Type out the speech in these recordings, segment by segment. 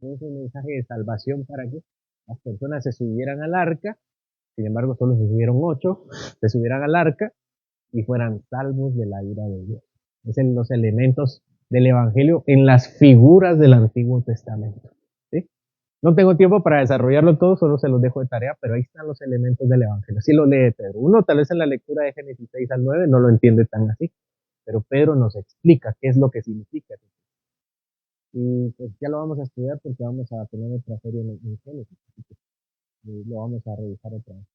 ese mensaje de salvación para que las personas se subieran al arca. Sin embargo, solo se subieron 8, se subieran al arca y fueran salvos de la ira de Dios. Es en los elementos del Evangelio en las figuras del Antiguo Testamento. ¿Sí? No tengo tiempo para desarrollarlo todo, solo se los dejo de tarea, pero ahí están los elementos del Evangelio. Así lo lee Pedro. Uno tal vez en la lectura de Génesis 6 al 9 no lo entiende tan así, pero Pedro nos explica qué es lo que significa. Y pues ya lo vamos a estudiar porque vamos a tener otra serie en Génesis, así que lo vamos a revisar otra vez.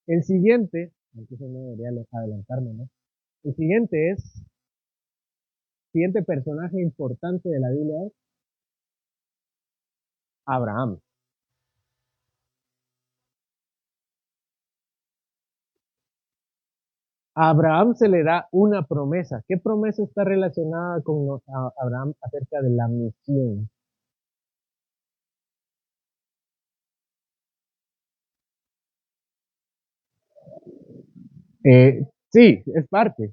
El siguiente, entonces no debería adelantarme, ¿no? El siguiente personaje importante de la Biblia es Abraham. A Abraham se le da una promesa. ¿Qué promesa está relacionada con Abraham acerca de la misión? Sí, es parte.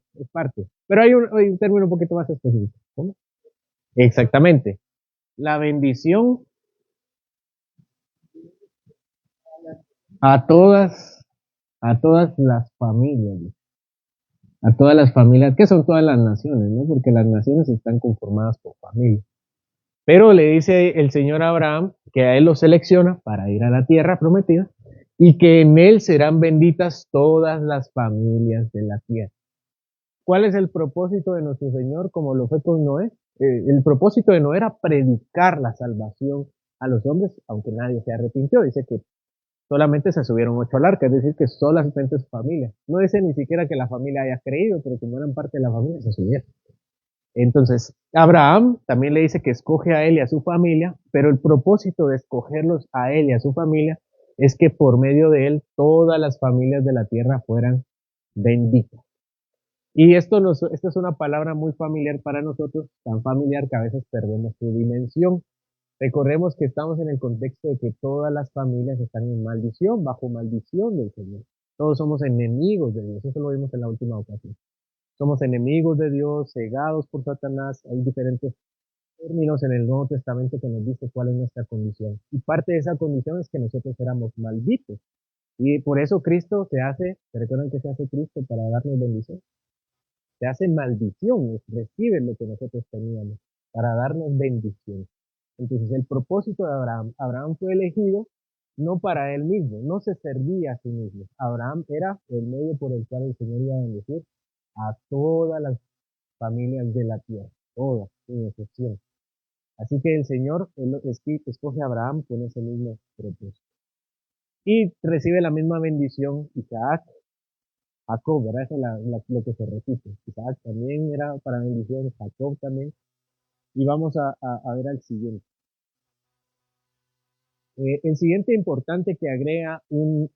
Pero hay un término un poquito más específico. ¿Cómo? Exactamente. La bendición a todas, a todas las familias, a todas las familias, que son todas las naciones, ¿no? Porque las naciones están conformadas por familias. Pero le dice el Señor a Abraham que a él lo selecciona para ir a la tierra prometida y que en él serán benditas todas las familias de la tierra. ¿Cuál es el propósito de nuestro Señor como lo fue con Noé? El propósito de Noé era predicar la salvación a los hombres, aunque nadie se arrepintió. Dice que solamente se subieron 8 al arca, es decir, que solamente su familia. No dice ni siquiera que la familia haya creído, pero como eran parte de la familia, se subieron. Entonces, Abraham también le dice que escoge a él y a su familia, pero el propósito de escogerlos a él y a su familia es que por medio de él todas las familias de la tierra fueran benditas. Y esto es una palabra muy familiar para nosotros, tan familiar que a veces perdemos su dimensión. Recordemos que estamos en el contexto de que todas las familias están en maldición, bajo maldición del Señor. Todos somos enemigos de Dios, eso lo vimos en la última ocasión. Somos enemigos de Dios, cegados por Satanás. Hay diferentes términos en el Nuevo Testamento que nos dice cuál es nuestra condición. Y parte de esa condición es que nosotros éramos malditos. Y por eso Cristo ¿se recuerdan que se hace Cristo para darnos bendición? Se hace maldición, recibe lo que nosotros teníamos para darnos bendición. Entonces el propósito de Abraham fue elegido no para él mismo, no se servía a sí mismo. Abraham era el medio por el cual el Señor iba a bendecir a todas las familias de la tierra, todas, sin excepción. Así que el Señor escoge a Abraham con ese mismo propósito. Y recibe la misma bendición Isaac, Jacob, ¿verdad? Eso es lo que se repite. Isaac también era para bendición, Jacob también. Y vamos a ver al siguiente. El siguiente importante que agrega un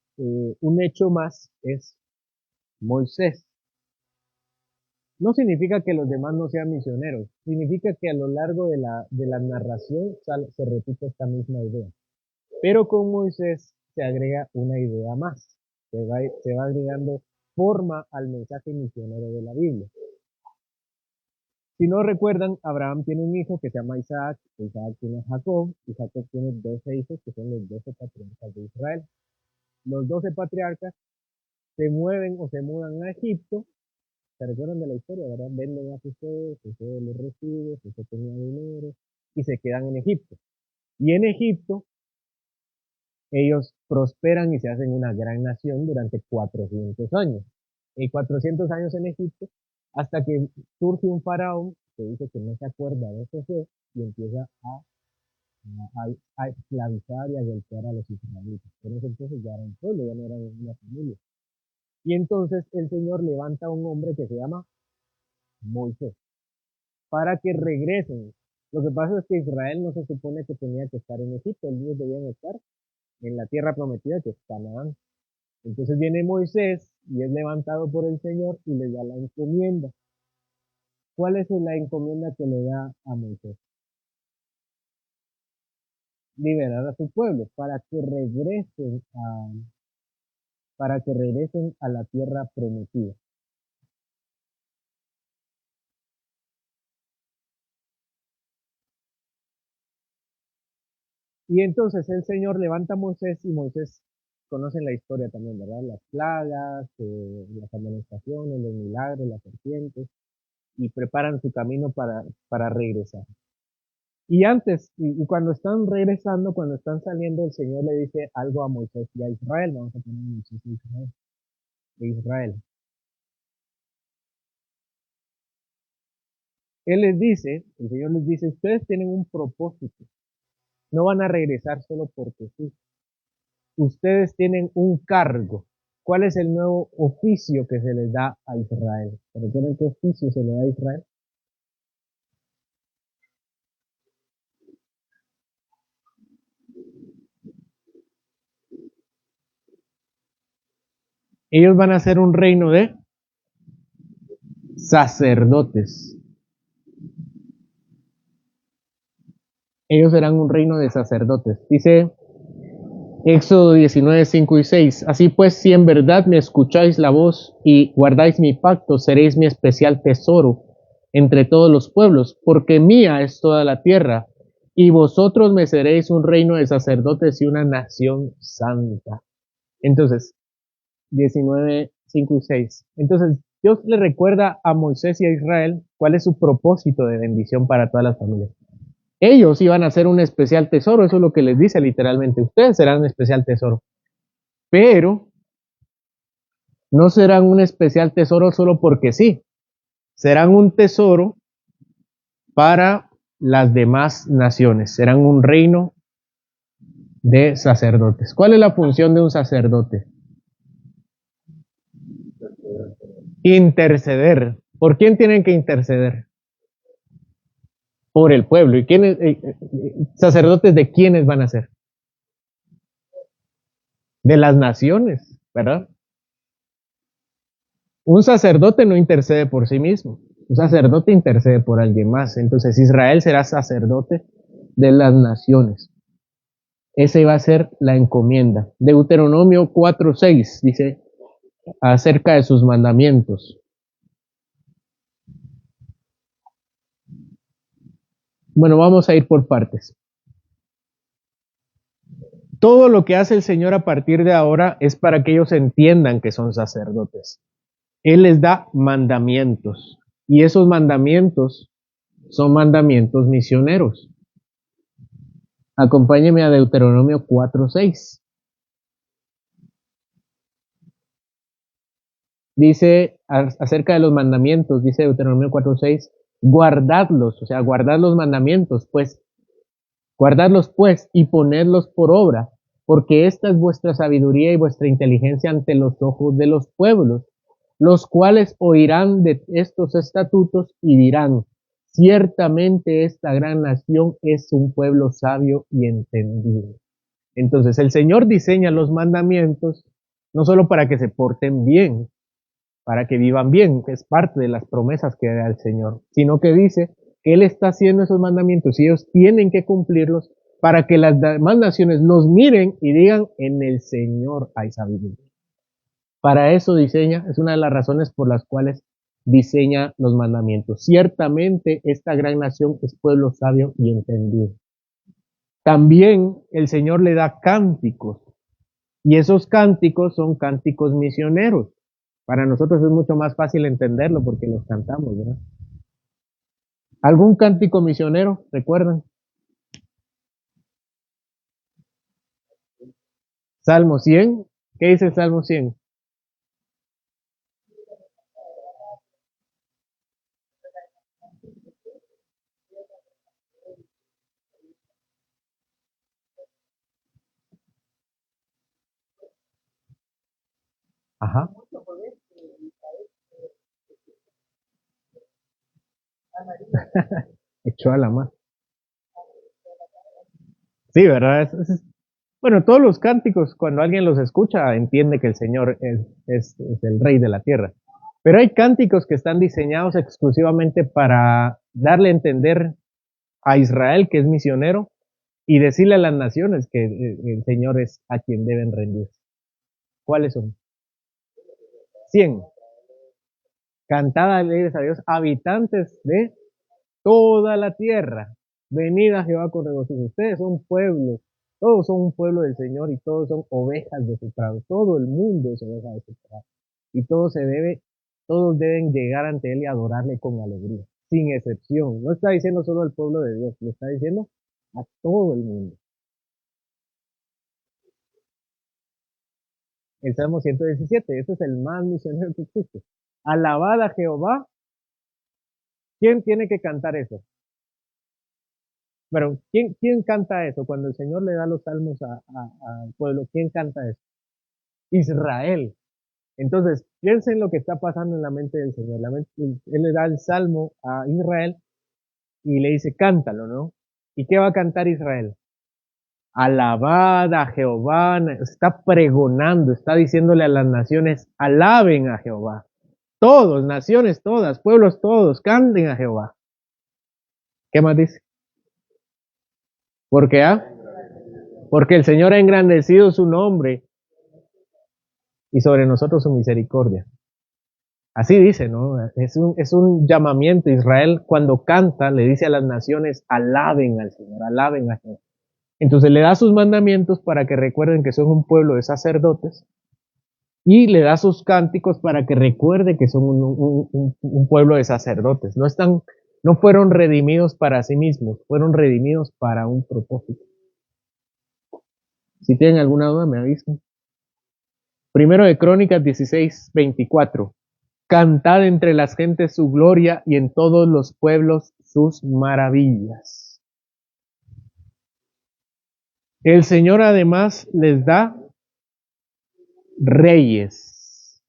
hecho más es Moisés. No significa que los demás no sean misioneros, significa que a lo largo de la narración se repite esta misma idea. Pero con Moisés se agrega una idea más, se va agregando forma al mensaje misionero de la Biblia. Si no recuerdan, Abraham tiene un hijo que se llama Isaac, Isaac tiene a Jacob, y Jacob tiene 12 hijos que son los 12 patriarcas de Israel. Los 12 patriarcas se mueven o se mudan a Egipto. ¿Se recuerdan de la historia, verdad? Venden a José los recibe, José tenía dinero, y se quedan en Egipto. Y en Egipto ellos prosperan y se hacen una gran nación durante 400 años. Y 400 años en Egipto, hasta que surge un faraón que dice que no se acuerda de José y empieza a esclavizar y a golpear a los israelitas. Pero entonces ya era un pueblo, ya no era una familia. Y entonces el Señor levanta a un hombre que se llama Moisés para que regresen. Lo que pasa es que Israel no se supone que tenía que estar en Egipto, ellos debían estar en la tierra prometida que es Canaán. Entonces viene Moisés y es levantado por el Señor y le da la encomienda. ¿Cuál es la encomienda que le da a Moisés? Liberar a su pueblo para que regresen a la tierra prometida. Y entonces el Señor levanta a Moisés y Moisés, conocen la historia también, ¿verdad? Las plagas, las amonestaciones, los milagros, las serpientes, y preparan su camino para regresar. Y antes, y cuando están regresando, cuando están saliendo, el Señor le dice algo a Moisés y a Israel. Vamos a poner a Moisés y Israel. De Israel. Él les dice, el Señor les dice, ustedes tienen un propósito. No van a regresar solo porque sí. Ustedes tienen un cargo. ¿Cuál es el nuevo oficio que se les da a Israel? ¿Recuerdan qué oficio se le da a Israel? Ellos van a ser un reino de sacerdotes. Ellos serán un reino de sacerdotes. Dice Éxodo 19, 5 y 6. Así pues, si en verdad me escucháis la voz y guardáis mi pacto, seréis mi especial tesoro entre todos los pueblos, porque mía es toda la tierra, y vosotros me seréis un reino de sacerdotes y una nación santa. Entonces, 19, 5 y 6. Entonces, Dios le recuerda a Moisés y a Israel cuál es su propósito de bendición para todas las familias. Ellos iban a ser un especial tesoro, eso es lo que les dice literalmente. Ustedes serán un especial tesoro, pero no serán un especial tesoro solo porque sí. Serán un tesoro para las demás naciones. Serán un reino de sacerdotes. ¿Cuál es la función de un sacerdote? Interceder. ¿Por quién tienen que interceder? Por el pueblo. ¿Y quiénes, sacerdotes de quiénes van a ser? De las naciones, ¿verdad? Un sacerdote no intercede por sí mismo. Un sacerdote intercede por alguien más. Entonces Israel será sacerdote de las naciones. Esa iba a ser la encomienda. Deuteronomio 4:6 dice acerca de sus mandamientos. Bueno, vamos a ir por partes. Todo lo que hace el Señor a partir de ahora es para que ellos entiendan que son sacerdotes. Él les da mandamientos y esos mandamientos son mandamientos misioneros. Acompáñeme a Deuteronomio 4:6. Dice acerca de los mandamientos, dice Deuteronomio 4:6, guardadlos, o sea, guardad los mandamientos, pues, guardadlos pues y ponedlos por obra, porque esta es vuestra sabiduría y vuestra inteligencia ante los ojos de los pueblos, los cuales oirán de estos estatutos y dirán, ciertamente esta gran nación es un pueblo sabio y entendido. Entonces el Señor diseña los mandamientos no solo para que se porten bien, para que vivan bien, que es parte de las promesas que da el Señor, sino que dice que Él está haciendo esos mandamientos y ellos tienen que cumplirlos para que las demás naciones los miren y digan, en el Señor hay sabiduría. Para eso diseña, es una de las razones por las cuales diseña los mandamientos. Ciertamente esta gran nación es pueblo sabio y entendido. También el Señor le da cánticos y esos cánticos son cánticos misioneros. Para nosotros es mucho más fácil entenderlo porque los cantamos, ¿verdad? ¿Algún cántico misionero? ¿Recuerdan? Salmo 100. ¿Qué dice el Salmo 100? Ajá. Echó a la mar. Sí, ¿verdad? Bueno, todos los cánticos, cuando alguien los escucha, entiende que el Señor es el Rey de la tierra. Pero hay cánticos que están diseñados exclusivamente para darle a entender a Israel que es misionero y decirle a las naciones que el Señor es a quien deben rendirse. ¿Cuáles son? 100. Cantad alegres a Dios, habitantes de toda la tierra. Venid a Jehová con regocijo. Ustedes son pueblo Todos son un pueblo del Señor y todos son ovejas de su prado. Todo el mundo es oveja de su prado. Y todos deben llegar ante Él y adorarle con alegría, sin excepción. No está diciendo solo al pueblo de Dios, lo está diciendo a todo el mundo. El Salmo 117, ese es el más misionero que existe. Alabad a Jehová. ¿Quién tiene que cantar eso? Pero, ¿quién canta eso? Cuando el Señor le da los salmos al pueblo, ¿quién canta eso? Israel. Entonces, piensen lo que está pasando en la mente del Señor. Él le da el salmo a Israel y le dice, cántalo, ¿no? ¿Y qué va a cantar Israel? Alabad a Jehová, está pregonando, está diciéndole a las naciones, alaben a Jehová. Todos, naciones todas, pueblos todos, canten a Jehová. ¿Qué más dice? ¿Por qué? Porque el Señor ha engrandecido su nombre y sobre nosotros su misericordia. Así dice, ¿no? Es un llamamiento. Israel cuando canta le dice a las naciones, alaben al Señor, alaben a Jehová. Entonces le da sus mandamientos para que recuerden que son un pueblo de sacerdotes y le da sus cánticos para que recuerde que son un pueblo de sacerdotes. No fueron redimidos para sí mismos, fueron redimidos para un propósito. Si tienen alguna duda, me avisan. Primero de Crónicas 16:24. Cantad entre las gentes su gloria y en todos los pueblos sus maravillas. El Señor además les da reyes.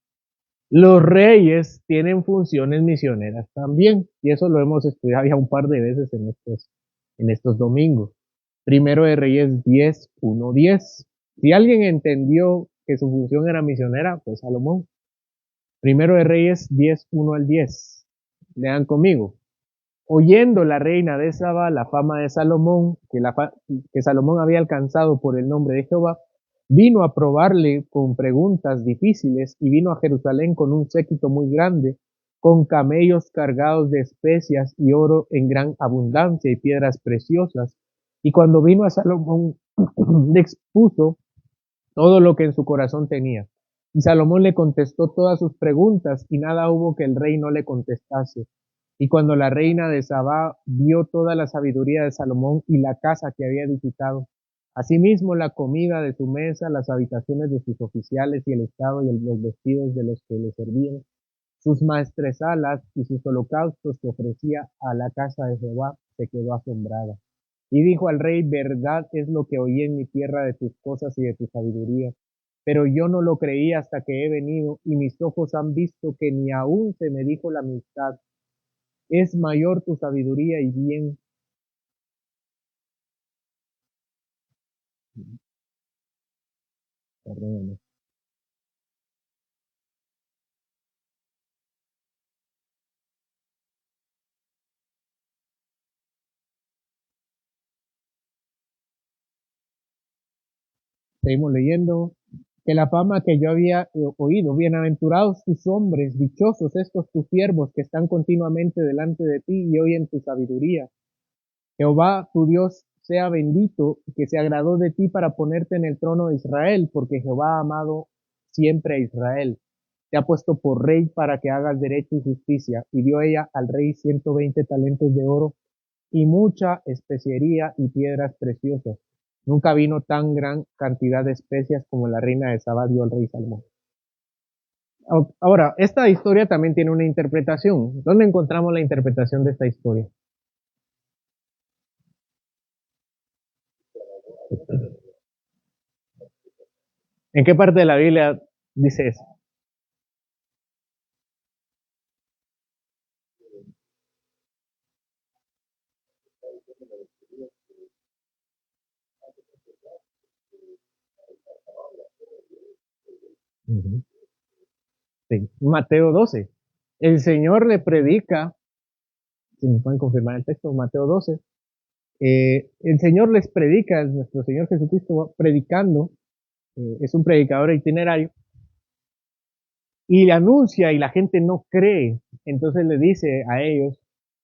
Los reyes tienen funciones misioneras también, y eso lo hemos estudiado ya un par de veces en estos domingos. Primero de Reyes 10:1-10. Si alguien entendió que su función era misionera, pues Salomón. Primero de Reyes 10:1-10. Lean conmigo. Oyendo la reina de Saba la fama de Salomón, que Salomón había alcanzado por el nombre de Jehová, vino a probarle con preguntas difíciles y vino a Jerusalén con un séquito muy grande, con camellos cargados de especias y oro en gran abundancia y piedras preciosas. Y cuando vino a Salomón, le expuso todo lo que en su corazón tenía. Y Salomón le contestó todas sus preguntas y nada hubo que el rey no le contestase. Y cuando la reina de Sabá vio toda la sabiduría de Salomón y la casa que había edificado, asimismo la comida de su mesa, las habitaciones de sus oficiales y el estado y los vestidos de los que le servían, sus maestresalas y sus holocaustos que ofrecía a la casa de Jehová, se quedó asombrada. Y dijo al rey, verdad es lo que oí en mi tierra de tus cosas y de tu sabiduría, pero yo no lo creí hasta que he venido y mis ojos han visto que ni aún se me dijo la amistad. Es mayor tu sabiduría y bien. Perdóname. Seguimos leyendo. Que la fama que yo había oído, bienaventurados tus hombres, dichosos estos tus siervos que están continuamente delante de ti y oyen tu sabiduría. Jehová tu Dios sea bendito, que se agradó de ti para ponerte en el trono de Israel, porque Jehová ha amado siempre a Israel. Te ha puesto por rey para que hagas derecho y justicia, y dio ella al rey 120 talentos de oro y mucha especiería y piedras preciosas. Nunca vino tan gran cantidad de especias como la reina de Saba dio al rey Salomón. Ahora, esta historia también tiene una interpretación. ¿Dónde encontramos la interpretación de esta historia? ¿En qué parte de la Biblia dice eso? Ujú. Sí. Mateo 12. El Señor le predica, si me pueden confirmar el texto, Mateo 12. El Señor les predica, nuestro Señor Jesucristo va predicando, es un predicador itinerario, y le anuncia y la gente no cree. Entonces le dice a ellos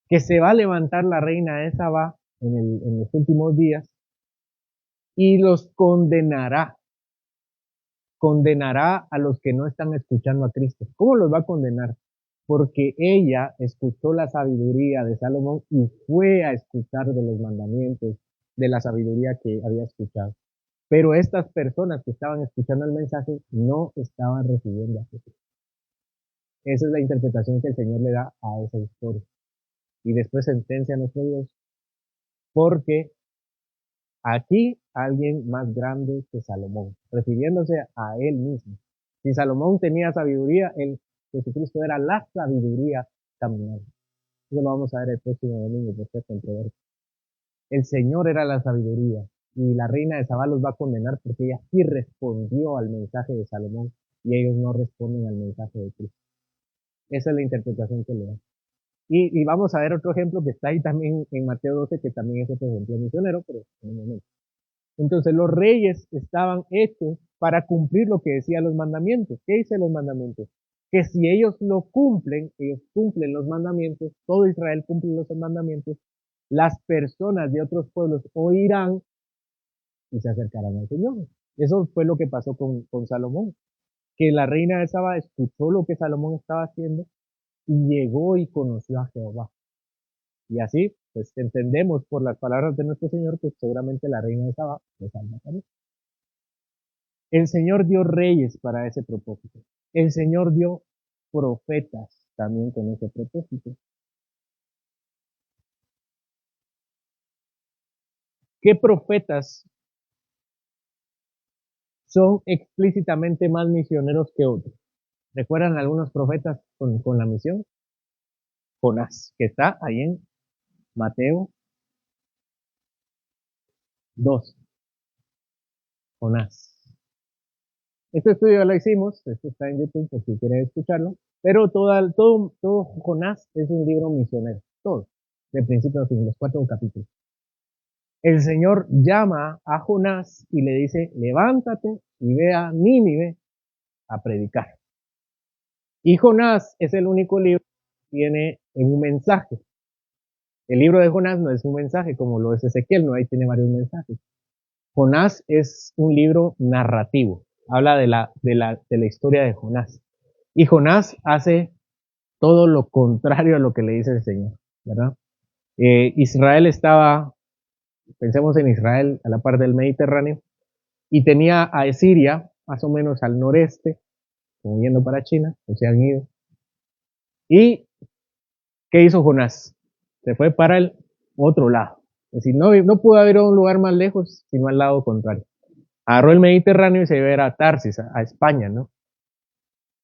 que se va a levantar la reina de Saba en los últimos días y los condenará. Condenará a los que no están escuchando a Cristo. ¿Cómo los va a condenar? Porque ella escuchó la sabiduría de Salomón y fue a escuchar de los mandamientos, de la sabiduría que había escuchado. Pero estas personas que estaban escuchando el mensaje no estaban recibiendo a Jesús. Esa es la interpretación que el Señor le da a esa historia. Y después sentencia a nuestro Dios, porque aquí alguien más grande que Salomón, refiriéndose a él mismo. Si Salomón tenía sabiduría, Jesucristo era la sabiduría caminando. Eso lo vamos a ver el próximo domingo, por ser controversia. El Señor era la sabiduría y la reina de Sabá los va a condenar porque ella sí respondió al mensaje de Salomón y ellos no responden al mensaje de Cristo. Esa es la interpretación que le da. Y vamos a ver otro ejemplo que está ahí también en Mateo 12, que también es otro ejemplo misionero, pero en un momento. Entonces los reyes estaban hechos para cumplir lo que decían los mandamientos. ¿Qué dicen los mandamientos? Que si ellos lo cumplen, ellos cumplen los mandamientos, todo Israel cumple los mandamientos, las personas de otros pueblos oirán y se acercarán al Señor. Eso fue lo que pasó con Salomón, que la reina de Saba escuchó lo que Salomón estaba haciendo y llegó y conoció a Jehová. Y así, pues entendemos por las palabras de nuestro Señor que seguramente la reina de Saba le salva también. El Señor dio reyes para ese propósito. El Señor dio profetas también con ese propósito. ¿Qué profetas son explícitamente más misioneros que otros? ¿Recuerdan algunos profetas con la misión? Jonás, que está ahí en Mateo 2. Jonás. Este estudio ya lo hicimos, esto está en YouTube por si quieren escucharlo, pero todo Jonás es un libro misionero, todo, de principio a fin, los 4 capítulos. El Señor llama a Jonás y le dice, levántate y ve a Nínive a predicar. Y Jonás es el único libro que tiene un mensaje. El libro de Jonás no es un mensaje como lo es Ezequiel, no, ahí tiene varios mensajes. Jonás es un libro narrativo, habla de la historia de Jonás. Y Jonás hace todo lo contrario a lo que le dice el Señor, ¿verdad? Israel estaba, pensemos en Israel a la par del Mediterráneo, y tenía a Siria más o menos al noreste, como yendo para China, o se han ido. ¿Y qué hizo Jonás? Se fue para el otro lado. Es decir, no pudo haber un lugar más lejos, sino al lado contrario. Agarró el Mediterráneo y se iba a Tarsis, a España, ¿no?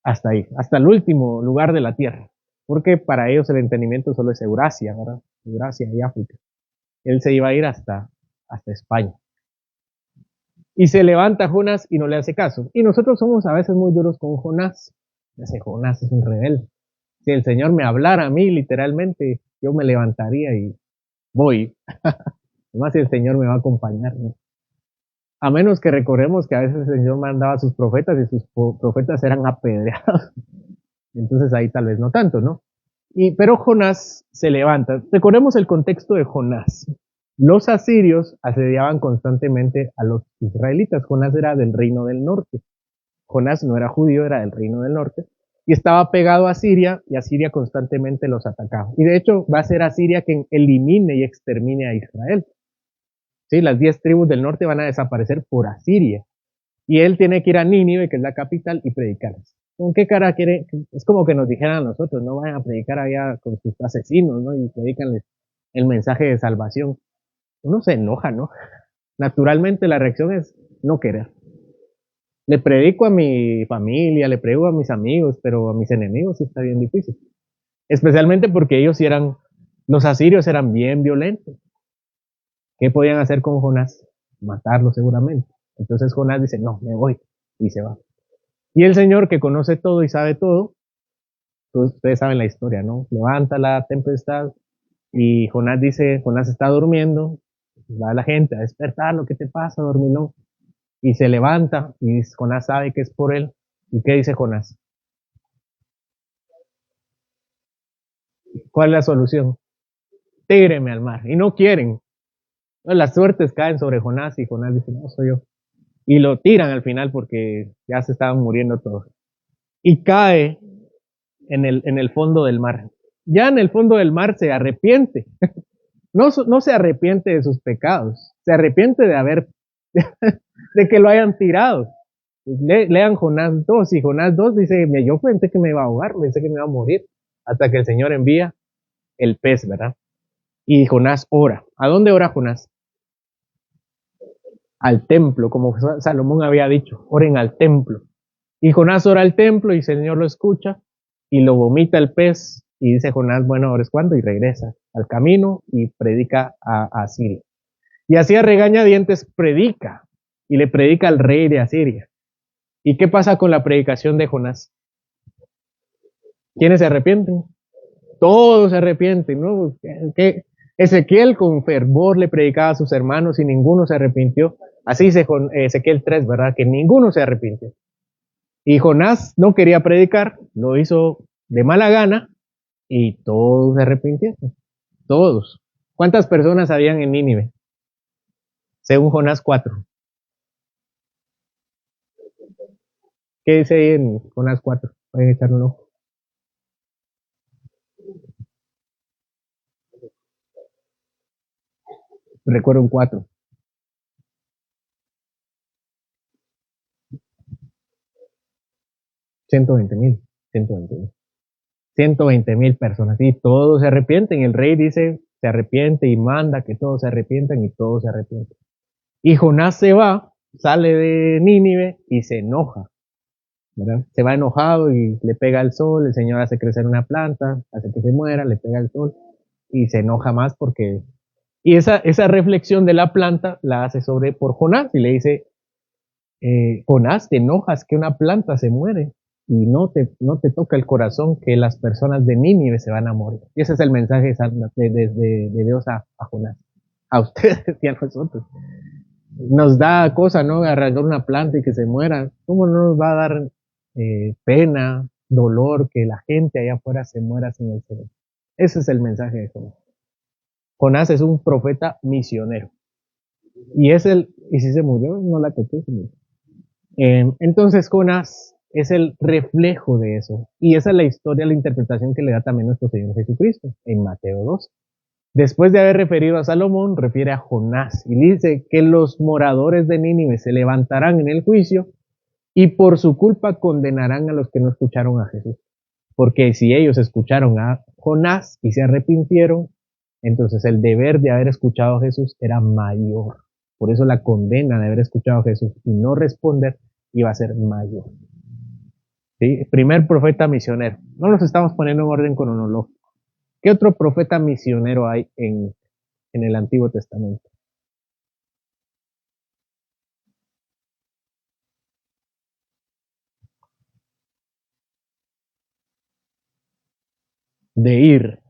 Hasta ahí, hasta el último lugar de la tierra. Porque para ellos el entendimiento solo es Eurasia, ¿verdad? Eurasia y África. Él se iba a ir hasta España. Y se levanta Jonás y no le hace caso. Y nosotros somos a veces muy duros con Jonás. Ese Jonás es un rebelde. Si el Señor me hablara a mí, literalmente, yo me levantaría y voy. Además, si el Señor me va a acompañar, ¿no? A menos que recordemos que a veces el Señor mandaba a sus profetas y sus profetas eran apedreados. Entonces ahí tal vez no tanto, ¿no? Pero Jonás se levanta. Recordemos el contexto de Jonás. Los asirios asediaban constantemente a los israelitas. Jonás era del reino del norte. Jonás no era judío, era del reino del norte. Y estaba pegado a Siria, y Asiria constantemente los atacaba. Y de hecho va a ser Asiria quien elimine y extermine a Israel. ¿Sí? Las 10 tribus del norte van a desaparecer por Asiria. Y él tiene que ir a Nínive, que es la capital, y predicarles. ¿Con qué cara quiere? Es como que nos dijeran a nosotros, no vayan a predicar allá con sus asesinos, ¿no? Y predicanles el mensaje de salvación. Uno se enoja, ¿no? Naturalmente la reacción es no querer. Le predico a mi familia, le predico a mis amigos, pero a mis enemigos sí está bien difícil. Especialmente porque ellos sí los asirios eran bien violentos. ¿Qué podían hacer con Jonás? Matarlo seguramente. Entonces Jonás dice, no, me voy, y se va. Y el Señor, que conoce todo y sabe todo, pues ustedes saben la historia, ¿no? Levanta la tempestad y Jonás está durmiendo, va a la gente a despertar, ¿lo que te pasa, dormilón? Y se levanta y Jonás sabe que es por él. ¿Y qué dice Jonás? ¿Cuál es la solución? Tíreme al mar. Y no quieren. Las suertes caen sobre Jonás y Jonás dice, no, soy yo. Y lo tiran al final porque ya se estaban muriendo todos. Y cae en el fondo del mar. Ya en el fondo del mar se arrepiente. No se arrepiente de sus pecados, se arrepiente de haber, de que lo hayan tirado. Lean Jonás 2 y Jonás 2 dice, yo pensé que me iba a ahogar, pensé que me iba a morir, hasta que el Señor envía el pez, ¿verdad? Y Jonás ora. ¿A dónde ora Jonás? Al templo, como Salomón había dicho, oren al templo. Y Jonás ora al templo y el Señor lo escucha y lo vomita el pez y dice Jonás, bueno, ahora es cuando, y regresa al camino y predica a Asiria. Y así a regañadientes predica y le predica al rey de Asiria. ¿Y qué pasa con la predicación de Jonás? ¿Quiénes se arrepienten? Todos se arrepienten, ¿no? Que Ezequiel con fervor le predicaba a sus hermanos y ninguno se arrepintió. Así dice Ezequiel 3, ¿verdad? Que ninguno se arrepintió. Y Jonás no quería predicar, lo hizo de mala gana y todos se arrepintieron. Todos. ¿Cuántas personas habían en Nínive? Según Jonás 4. ¿Qué dice ahí en Jonás 4? Pueden echarle un ojo. Recuerdo un 4. 120,000. 120,000. 120,000 personas. Y todos se arrepienten. El rey dice, se arrepiente y manda que todos se arrepientan y todos se arrepienten. Y Jonás se va, sale de Nínive y se enoja, ¿verdad? Se va enojado y le pega el sol, el Señor hace crecer una planta, hace que se muera, le pega el sol y se enoja más porque... Y esa reflexión de la planta la hace por Jonás y le dice, Jonás, te enojas que una planta se muere y no te toca el corazón que las personas de Nínive se van a morir. Y ese es el mensaje de Dios a Jonás, a ustedes y a nosotros. Nos da cosa, ¿no? Arrancar una planta y que se muera. ¿Cómo no nos va a dar pena, dolor que la gente allá afuera se muera sin el Señor? Ese es el mensaje de Jonás. Jonás es un profeta misionero. Y si se murió, no la toqué, se murió. Entonces Jonás es el reflejo de eso. Y esa es la historia, la interpretación que le da también nuestro Señor Jesucristo en Mateo 2. Después de haber referido a Salomón, refiere a Jonás y dice que los moradores de Nínive se levantarán en el juicio y por su culpa condenarán a los que no escucharon a Jesús. Porque si ellos escucharon a Jonás y se arrepintieron, entonces el deber de haber escuchado a Jesús era mayor. Por eso la condena de haber escuchado a Jesús y no responder iba a ser mayor. ¿Sí? Primer profeta misionero. No los estamos poniendo en orden cronológico. ¿Qué otro profeta misionero hay en el Antiguo Testamento? De ir.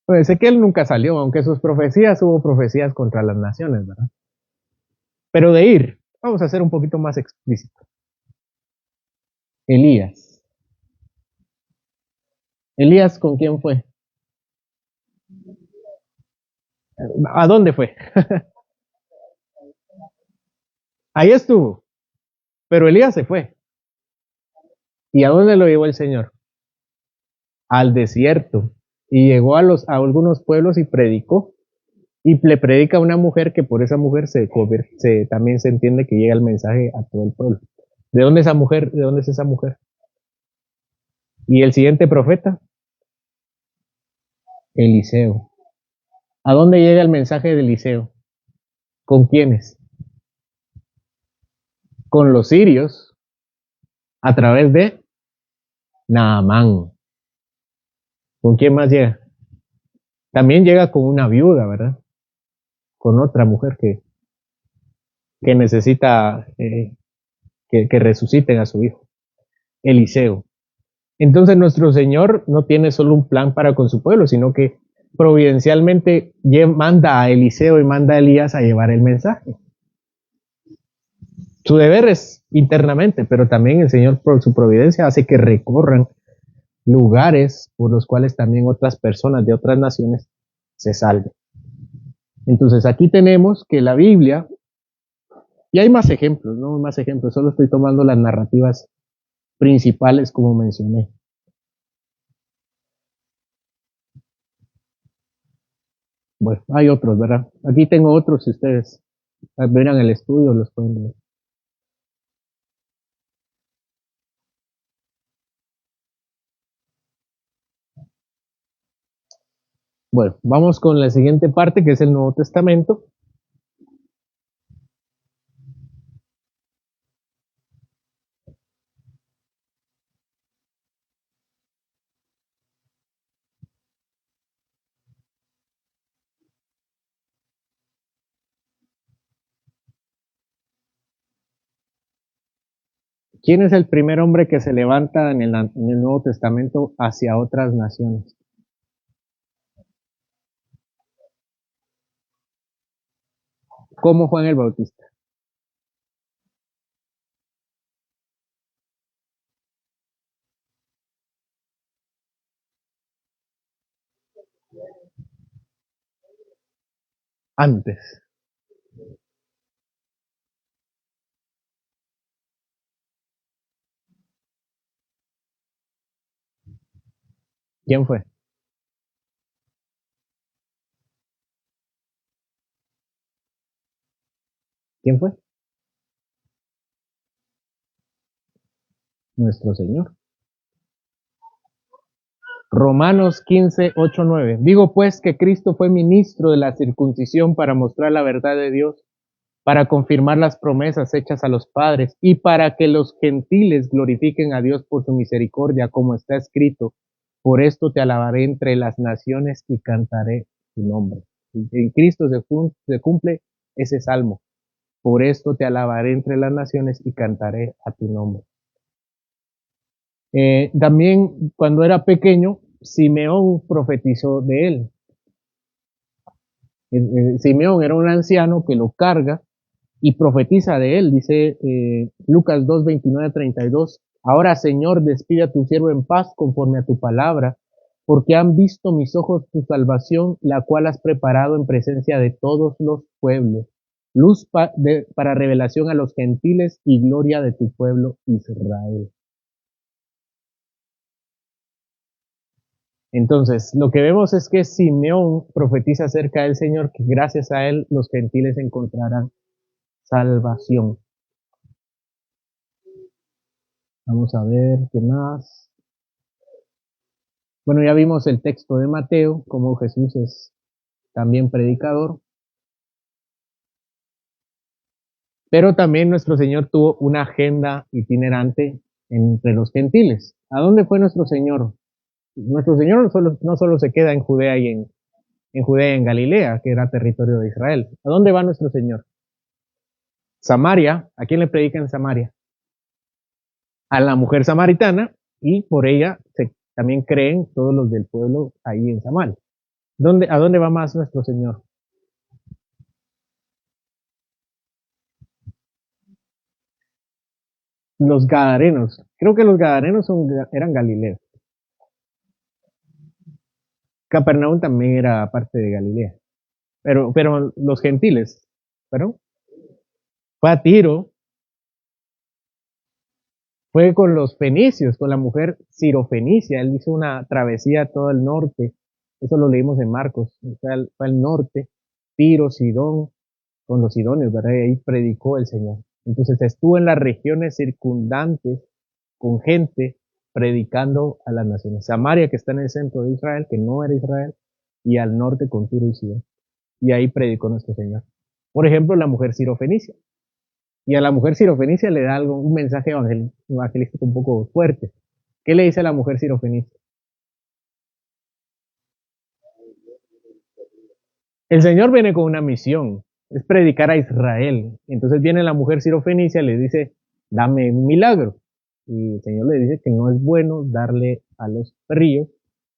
Pues sé que él nunca salió, aunque sus profecías hubo profecías contra las naciones, ¿verdad? Pero de ir, vamos a ser un poquito más explícito. Elías. ¿Elías con quién fue? ¿A dónde fue? Ahí estuvo. Pero Elías se fue. ¿Y a dónde lo llevó el Señor? Al desierto. Y llegó a algunos pueblos y predicó. Y le predica a una mujer que por esa mujer también se entiende que llega el mensaje a todo el pueblo. ¿De dónde es esa mujer? ¿De dónde es esa mujer? Y el siguiente profeta, Eliseo. ¿A dónde llega el mensaje de Eliseo? ¿Con quiénes? Con los sirios, a través de Naamán. ¿Con quién más llega? También llega con una viuda, ¿verdad? Con otra mujer que necesita que resuciten a su hijo. Eliseo. Entonces nuestro Señor no tiene solo un plan para con su pueblo, sino que providencialmente manda a Eliseo y manda a Elías a llevar el mensaje. Su deber es internamente, pero también el Señor por su providencia hace que recorran lugares por los cuales también otras personas de otras naciones se salven. Entonces aquí tenemos que la Biblia, y hay más ejemplos, ¿no? Más ejemplos, solo estoy tomando las narrativas principales como mencioné. Bueno, hay otros, ¿verdad? Aquí tengo otros, si ustedes verán el estudio, los pueden ver. Bueno, vamos con la siguiente parte, que es el Nuevo Testamento. ¿Quién es el primer hombre que se levanta en el Nuevo Testamento hacia otras naciones? ¿Cómo Juan el Bautista? Antes. ¿Quién fue? ¿Quién fue? Nuestro Señor. Romanos 15, 8, 9. Digo pues que Cristo fue ministro de la circuncisión para mostrar la verdad de Dios, para confirmar las promesas hechas a los padres y para que los gentiles glorifiquen a Dios por su misericordia, como está escrito. Por esto te alabaré entre las naciones y cantaré tu nombre. En Cristo se cumple ese salmo. Por esto te alabaré entre las naciones y cantaré a tu nombre. También cuando era pequeño, Simeón profetizó de él. Simeón era un anciano que lo carga y profetiza de él, dice Lucas 2, 29, 32. Ahora, Señor, despide a tu siervo en paz conforme a tu palabra, porque han visto mis ojos tu salvación, la cual has preparado en presencia de todos los pueblos, luz para revelación a los gentiles y gloria de tu pueblo Israel. Entonces, lo que vemos es que Simeón profetiza acerca del Señor, que gracias a él los gentiles encontrarán salvación. Vamos a ver qué más. Bueno, ya vimos el texto de Mateo, como Jesús es también predicador, pero también nuestro Señor tuvo una agenda itinerante entre los gentiles. ¿A dónde fue nuestro Señor? Nuestro Señor no solo se queda en Judea en Judea y en Galilea, que era territorio de Israel. ¿A dónde va nuestro Señor? Samaria. ¿A quién le predica en Samaria? A la mujer samaritana, y por ella también creen todos los del pueblo ahí en Samaria. ¿A dónde va más nuestro Señor? Los Gadarenos. Creo que los Gadarenos eran Galileos. Capernaum también era parte de Galilea. Pero los gentiles, ¿pero? Fue a Tiro, fue con los fenicios, con la mujer sirofenicia. Él hizo una travesía a todo el norte. Eso lo leímos en Marcos. Fue al norte, Tiro, Sidón, con los sidonios, ¿verdad? Y ahí predicó el Señor. Entonces estuvo en las regiones circundantes con gente predicando a las naciones. Samaria, que está en el centro de Israel, que no era Israel, y al norte con Tiro y Sidón. Y ahí predicó nuestro Señor. Por ejemplo, la mujer sirofenicia. Y a la mujer sirofenicia le da un mensaje evangelístico un poco fuerte. ¿Qué le dice a la mujer sirofenicia? El Señor viene con una misión, es predicar a Israel. Entonces viene la mujer sirofenicia y le dice, dame un milagro. Y el Señor le dice que no es bueno darle a los perrillos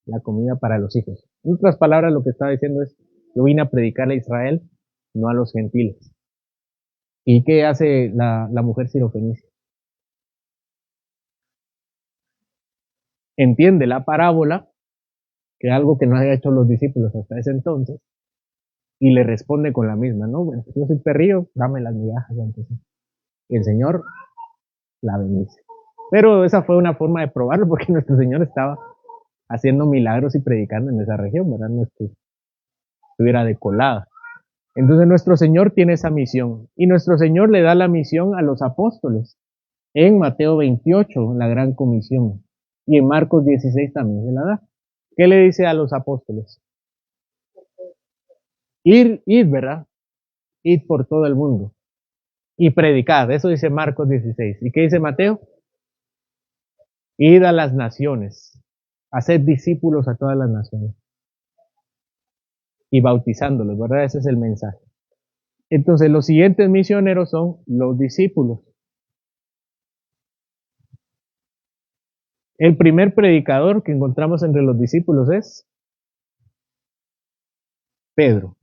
la comida para los hijos. En otras palabras, lo que está diciendo es, yo vine a predicar a Israel, no a los gentiles. ¿Y qué hace la mujer sirofenicia? entiende la parábola, que es algo que no había hecho los discípulos hasta ese entonces, y le responde con la misma, no, bueno, yo soy perrillo, dame las migajas antes. Y el Señor la bendice. Pero esa fue una forma de probarlo, porque nuestro Señor estaba haciendo milagros y predicando en esa región, ¿verdad? No es que estuviera de colada. Entonces nuestro Señor tiene esa misión, y nuestro Señor le da la misión a los apóstoles. En Mateo 28, la gran comisión, y en Marcos 16 también se la da. ¿Qué le dice a los apóstoles? Ir, ¿verdad? Ir por todo el mundo y predicad. Eso dice Marcos 16. ¿Y qué dice Mateo? Id a las naciones, haced discípulos a todas las naciones y bautizándolos, ¿verdad? Ese es el mensaje. Entonces los siguientes misioneros son los discípulos. El primer predicador que encontramos entre los discípulos es Pedro.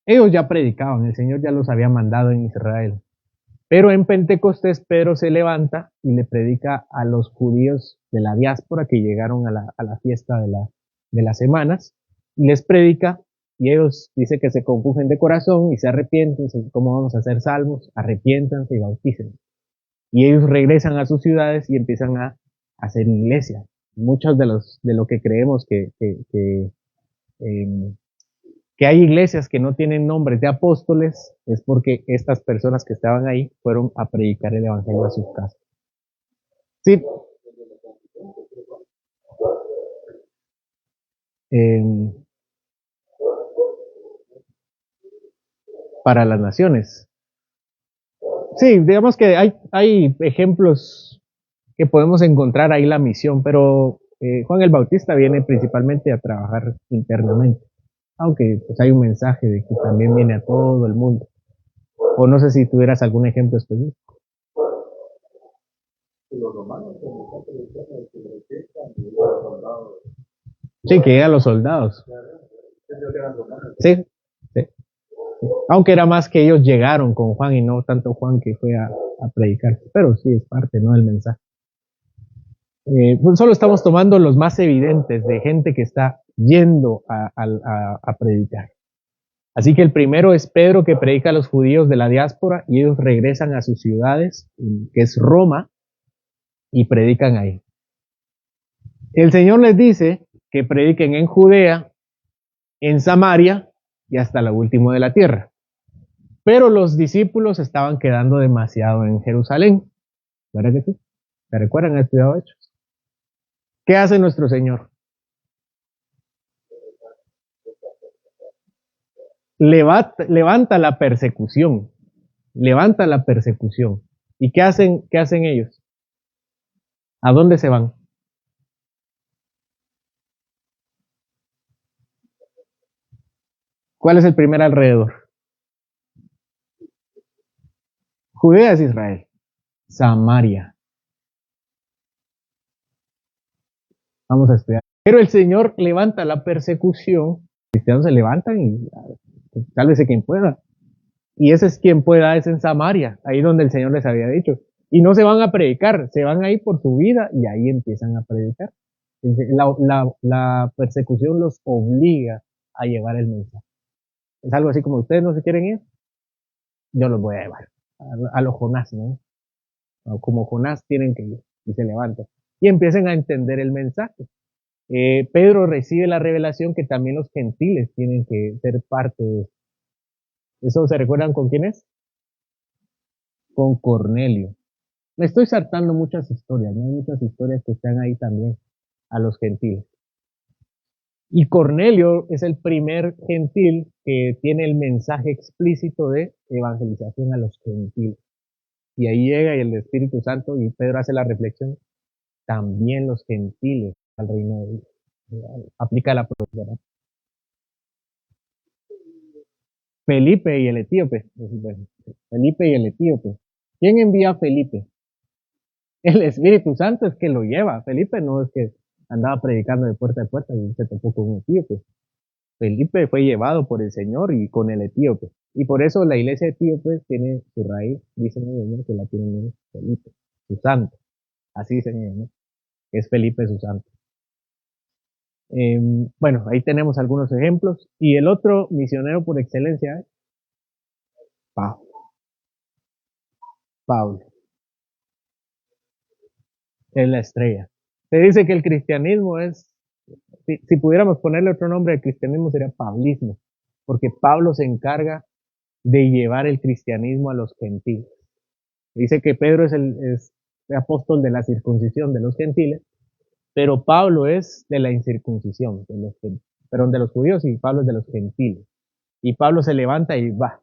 Ellos ya predicaban, el Señor ya los había mandado en Israel. Pero en Pentecostés Pedro se levanta y le predica a los judíos de la diáspora que llegaron a la fiesta de las semanas, y les predica, y ellos dice que se compujen de corazón y se arrepienten. ¿Cómo vamos a hacer salvos? Arrepiéntanse y bauticen. Y ellos regresan a sus ciudades y empiezan a hacer iglesia. Muchos de lo que creemos que hay iglesias que no tienen nombres de apóstoles, es porque estas personas que estaban ahí fueron a predicar el evangelio a sus casas. Sí. Para las naciones. Sí, digamos que hay ejemplos que podemos encontrar ahí la misión, pero Juan el Bautista viene principalmente a trabajar internamente, aunque pues hay un mensaje de que también viene a todo el mundo. O no sé si tuvieras algún ejemplo específico. Sí, que a los soldados. Sí, sí. Aunque era más que ellos llegaron con Juan y no tanto Juan que fue a predicar, pero sí es parte, ¿no?, del mensaje. Pues solo estamos tomando los más evidentes de gente que está yendo a predicar. Así que el primero es Pedro, que predica a los judíos de la diáspora, y ellos regresan a sus ciudades, que es Roma, y predican ahí. El Señor les dice que prediquen en Judea, en Samaria y hasta lo último de la tierra. Pero los discípulos estaban quedando demasiado en Jerusalén. ¿Verdad que sí? ¿Se recuerdan? ¿Han estudiado Hechos? ¿Qué hace nuestro Señor? Levanta la persecución. Levanta la persecución. ¿Y qué hacen ellos? ¿A dónde se van? ¿Cuál es el primer alrededor? Judea es Israel. Samaria. Vamos a estudiar. Pero el Señor levanta la persecución. Los cristianos se levantan y sálvese quien pueda. Y ese es quien pueda, es en Samaria, ahí donde el Señor les había dicho. Y no se van a predicar, se van ahí por su vida y ahí empiezan a predicar. La persecución los obliga a llevar el mensaje. Es algo así como: ustedes no se quieren ir, yo los voy a llevar. A los Jonás, ¿no? Como Jonás tienen que ir, y se levantan. Y empiezan a entender el mensaje. Pedro recibe la revelación que también los gentiles tienen que ser parte de eso. ¿Eso se recuerdan con quién es? Con Cornelio. Me estoy saltando muchas historias, ¿no? Hay muchas historias que están ahí también a los gentiles. Y Cornelio es el primer gentil que tiene el mensaje explícito de evangelización a los gentiles. Y ahí llega y el Espíritu Santo, y Pedro hace la reflexión: también los gentiles al reino de Dios. Aplica la profecía. Felipe y el etíope. Felipe y el etíope. ¿Quién envía a Felipe? El Espíritu Santo es que lo lleva. Felipe no es que andaba predicando de puerta a puerta y se topó con un etíope. Felipe fue llevado por el Señor y con el etíope. Y por eso la iglesia etíope tiene su raíz, dicen ellos, ¿no?, que la tienen en Felipe, su santo. Así dicen ellos, ¿no? Es Felipe su santo. Bueno, ahí tenemos algunos ejemplos. Y el otro misionero por excelencia es Pablo. Pablo es la estrella. Se dice que el cristianismo es, si pudiéramos ponerle otro nombre al cristianismo sería pablismo, porque Pablo se encarga de llevar el cristianismo a los gentiles. Dice que Pedro es el apóstol de la circuncisión de los gentiles, pero Pablo es de la incircuncisión, perdón, de los judíos, y Pablo es de los gentiles. Y Pablo se levanta y va.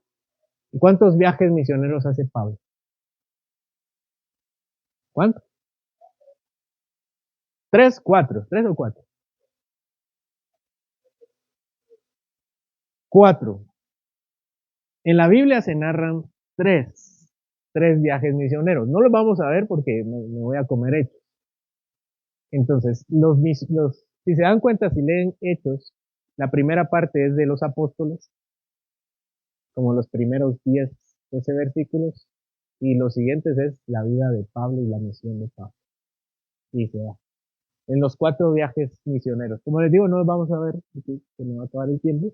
¿Y cuántos viajes misioneros hace Pablo? ¿Cuántos? Tres, cuatro, tres o cuatro. Cuatro. En la Biblia se narran tres viajes misioneros. No los vamos a ver porque me voy a comer hechos. Entonces, si se dan cuenta, si leen hechos, la primera parte es de los apóstoles, como los primeros 10, 12 versículos, y los siguientes es la vida de Pablo y la misión de Pablo. Y se va. En los cuatro viajes misioneros. Como les digo, no los vamos a ver, porque se nos va a acabar el tiempo,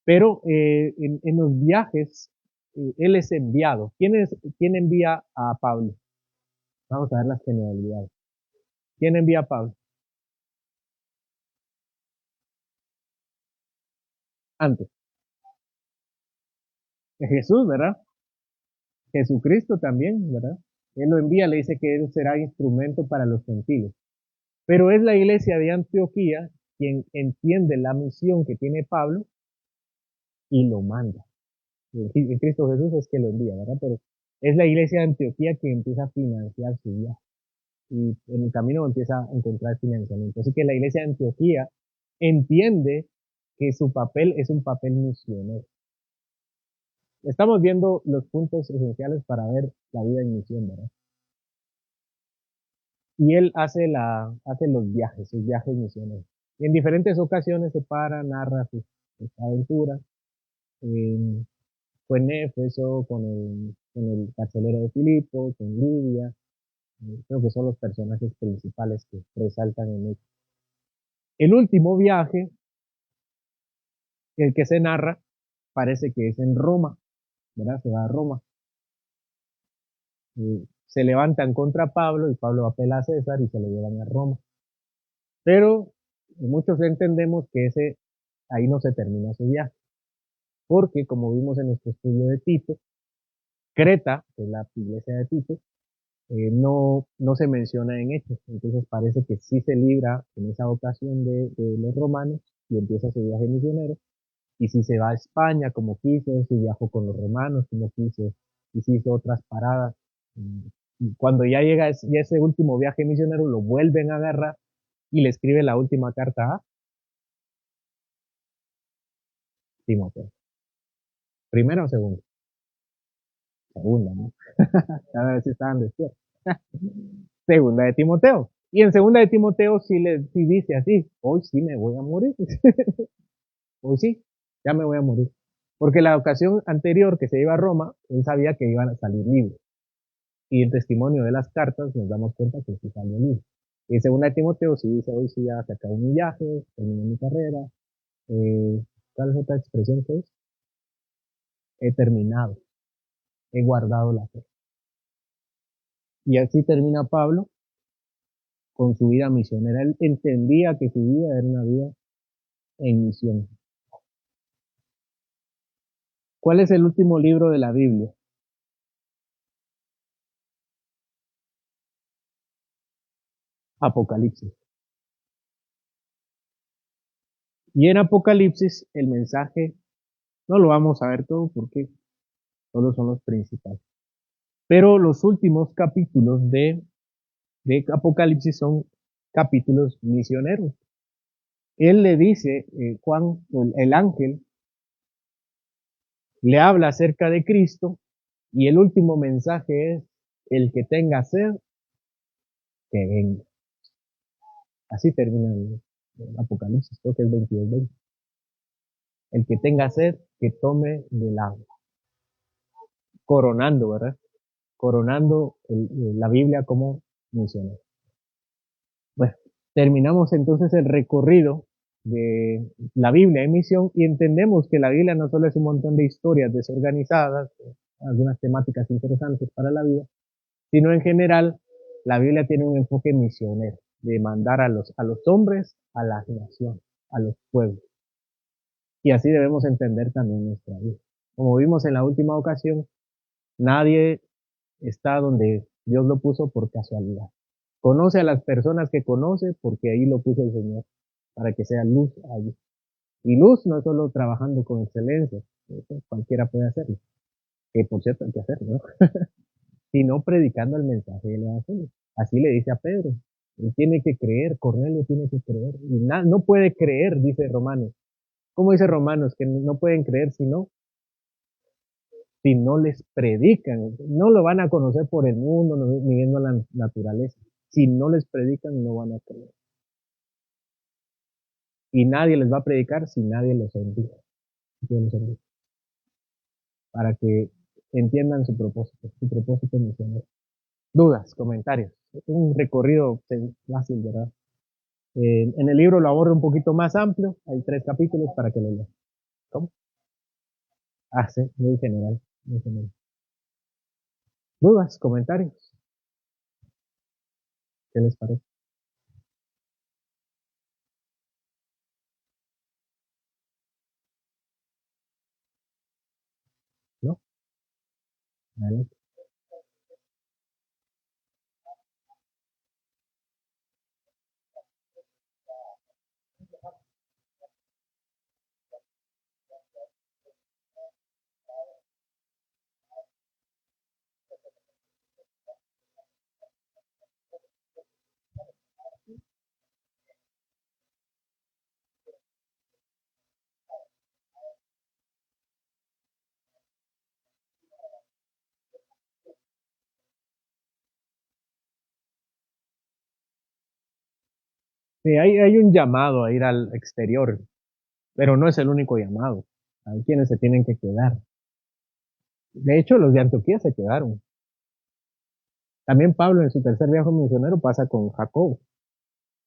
pero en los viajes, él es enviado. ¿Quién envía a Pablo? Vamos a ver las generalidades. ¿Quién envía a Pablo? Antes. Jesús, ¿verdad? Jesucristo también, ¿verdad? Él lo envía, le dice que él será instrumento para los gentiles. Pero es la iglesia de Antioquía quien entiende la misión que tiene Pablo y lo manda. El Cristo Jesús es que lo envía, ¿verdad? Pero es la iglesia de Antioquía que empieza a financiar su viaje. Y en el camino empieza a encontrar financiamiento. Así que la iglesia de Antioquía entiende que su papel es un papel misionero. Estamos viendo los puntos esenciales para ver la vida en misión, ¿verdad? Y él hace los viajes, sus viajes misioneros. Y en diferentes ocasiones se para, narra sus aventuras. Eh, Fue en Éfeso, con el carcelero de Filipo, con Lidia. Creo que son los personajes principales que resaltan en él. El último viaje, el que se narra, parece que es en Roma, ¿verdad? Se va a Roma. Se levantan contra Pablo y Pablo apela a César y se lo llevan a Roma. Pero muchos entendemos que ahí no se termina su viaje, porque como vimos en nuestro estudio de Tito, Creta, que es la iglesia de Tito, no se menciona en Hechos. Entonces parece que sí se libra en esa ocasión de los romanos y empieza su viaje misionero. Y si se va a España como quiso, si viajó con los romanos como quiso, y si hizo otras paradas. Y cuando ya llega ese último viaje misionero, lo vuelven a agarrar y le escribe la última carta a Timoteo. ¿Primera o segunda? Segunda, ¿no? A ver si estaban despiertos. Segunda de Timoteo. Y en segunda de Timoteo sí dice así, hoy sí me voy a morir. Hoy sí, ya me voy a morir. Porque la ocasión anterior que se iba a Roma, él sabía que iban a salir libres. Y el testimonio de las cartas nos damos cuenta que sí salió libre. Y en segunda de Timoteo sí dice, hoy sí ya se acabó mi viaje, terminé mi carrera. ¿Cuál es otra expresión que es? He terminado, he guardado la fe. Y así termina Pablo con su vida misionera. Él entendía que su vida era una vida en misión. ¿Cuál es el último libro de la Biblia? Apocalipsis. Y en Apocalipsis el mensaje, no lo vamos a ver todo porque solo son los principales. Pero los últimos capítulos de Apocalipsis son capítulos misioneros. Él le dice, Juan, el ángel, le habla acerca de Cristo y el último mensaje es, el que tenga sed, que venga. Así termina el Apocalipsis, creo que es 22:20. El que tenga sed, que tome del agua. Coronando, ¿verdad? Coronando la Biblia como misionero. Bueno, terminamos entonces el recorrido de la Biblia en misión y entendemos que la Biblia no solo es un montón de historias desorganizadas, algunas temáticas interesantes para la vida, sino en general la Biblia tiene un enfoque misionero, de mandar a los hombres, a las naciones, a los pueblos. Y así debemos entender también nuestra vida. Como vimos en la última ocasión, nadie está donde Dios lo puso por casualidad. Conoce a las personas que conoce porque ahí lo puso el Señor, para que sea luz allí. Y luz no es solo trabajando con excelencia, eso cualquiera puede hacerlo, que por cierto hay que hacerlo, ¿no? Sino predicando el mensaje del Evangelio. Así le dice a Pedro, él tiene que creer, Cornelio tiene que creer, y no puede creer, dice Romanos. ¿Cómo dice Romanos? Que no pueden creer si no les predican. No lo van a conocer por el mundo, ni viendo la naturaleza. Si no les predican, no van a creer. Y nadie les va a predicar si nadie los envía. Para que entiendan su propósito misionero. Dudas, comentarios. Un recorrido fácil, ¿verdad? En el libro lo abordo un poquito más amplio. Hay 3 capítulos para que lo lean. ¿Cómo? Ah, sí, muy general. Muy general. Dudas, comentarios. ¿Qué les parece? ¿No? Adelante. Sí, hay un llamado a ir al exterior, pero no es el único llamado. Hay quienes se tienen que quedar. De hecho, los de Antioquía se quedaron. También Pablo en su tercer viaje misionero pasa con Jacobo.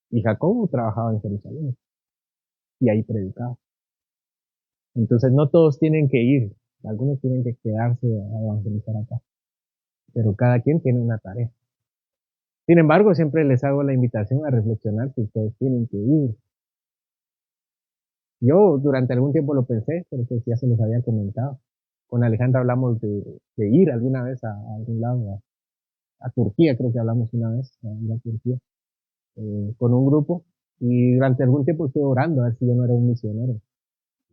Y Jacobo trabajaba en Jerusalén y ahí predicaba. Entonces no todos tienen que ir. Algunos tienen que quedarse a evangelizar acá. Pero cada quien tiene una tarea. Sin embargo, siempre les hago la invitación a reflexionar que ustedes tienen que ir. Yo durante algún tiempo lo pensé, pero pues ya se los había comentado. Con Alejandra hablamos de ir alguna vez a algún lado, a Turquía, creo que hablamos una vez, a ir a Turquía, con un grupo. Y durante algún tiempo estuve orando a ver si yo no era un misionero.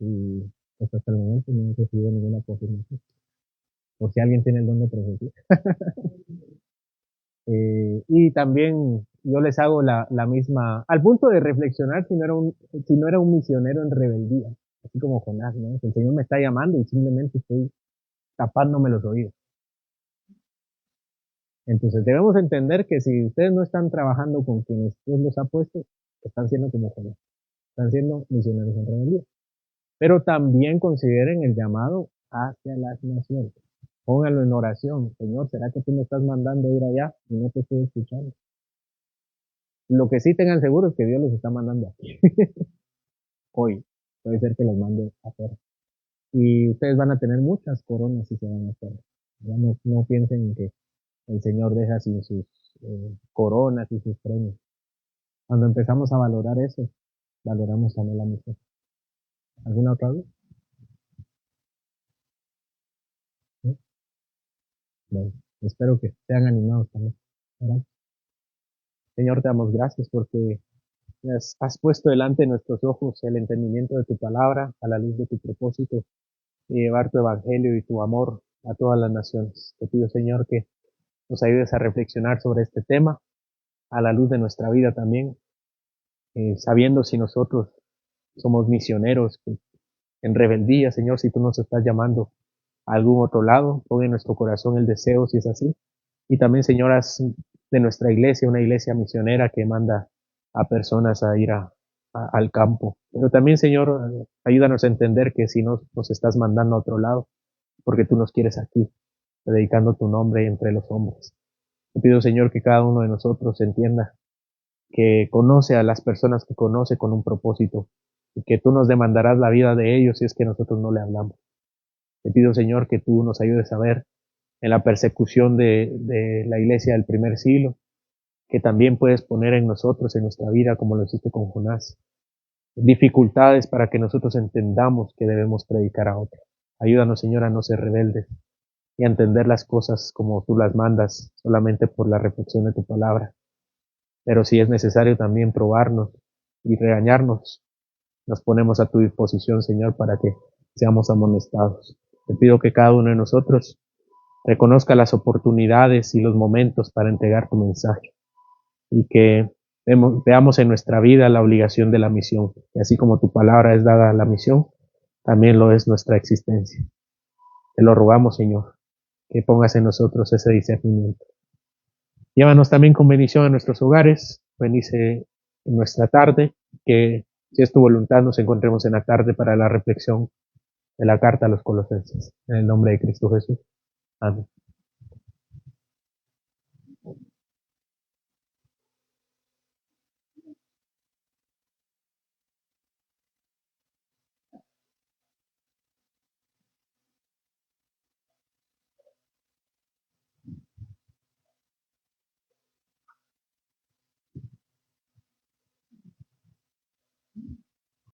Y pues hasta el momento no he recibido ninguna confirmación. Por si alguien tiene el don de profecía. Y también yo les hago la misma, al punto de reflexionar si no era un misionero en rebeldía, así como Jonás, ¿no? El Señor me está llamando y simplemente estoy tapándome los oídos. Entonces debemos entender que si ustedes no están trabajando con quienes Dios los ha puesto, están siendo como Jonás, están siendo misioneros en rebeldía. Pero también consideren el llamado hacia las naciones. Pónganlo en oración. Señor, ¿será que tú me estás mandando a ir allá y no te estoy escuchando? Lo que sí tengan seguro es que Dios los está mandando aquí. Hoy. Puede ser que los mande a hacer. Y ustedes van a tener muchas coronas si se van a hacer. Ya no piensen que el Señor deja sin sus coronas y sus premios. Cuando empezamos a valorar eso, valoramos también la misión. ¿Alguna otra vez? ¿Sí? Bueno, espero que sean animados también. ¿Verdad? Señor, te damos gracias porque has puesto delante de nuestros ojos el entendimiento de tu palabra a la luz de tu propósito y llevar tu evangelio y tu amor a todas las naciones. Te pido, Señor, que nos ayudes a reflexionar sobre este tema a la luz de nuestra vida también, sabiendo si nosotros somos misioneros en rebeldía, Señor, si tú nos estás llamando a algún otro lado, pon en nuestro corazón el deseo si es así. Y también, Señor, haz de nuestra iglesia una iglesia misionera que manda a personas a ir al campo. Pero también, Señor, ayúdanos a entender que si no nos estás mandando a otro lado, porque tú nos quieres aquí, predicando tu nombre entre los hombres. Te pido, Señor, que cada uno de nosotros entienda que conoce a las personas que conoce con un propósito, y que tú nos demandarás la vida de ellos si es que nosotros no le hablamos. Te pido, Señor, que tú nos ayudes a ver en la persecución de la iglesia del primer siglo, que también puedes poner en nosotros, en nuestra vida, como lo hiciste con Jonás, dificultades para que nosotros entendamos que debemos predicar a otros. Ayúdanos, Señor, a no ser rebeldes y a entender las cosas como tú las mandas, solamente por la reflexión de tu palabra. Pero si es necesario también probarnos y regañarnos, nos ponemos a tu disposición, Señor, para que seamos amonestados. Te pido que cada uno de nosotros reconozca las oportunidades y los momentos para entregar tu mensaje y que veamos en nuestra vida la obligación de la misión. Y así como tu palabra es dada a la misión, también lo es nuestra existencia. Te lo rogamos, Señor, que pongas en nosotros ese discernimiento. Llévanos también con bendición a nuestros hogares, bendice en nuestra tarde, que si es tu voluntad nos encontremos en la tarde para la reflexión de la carta a los Colosenses. En el nombre de Cristo Jesús. Amén.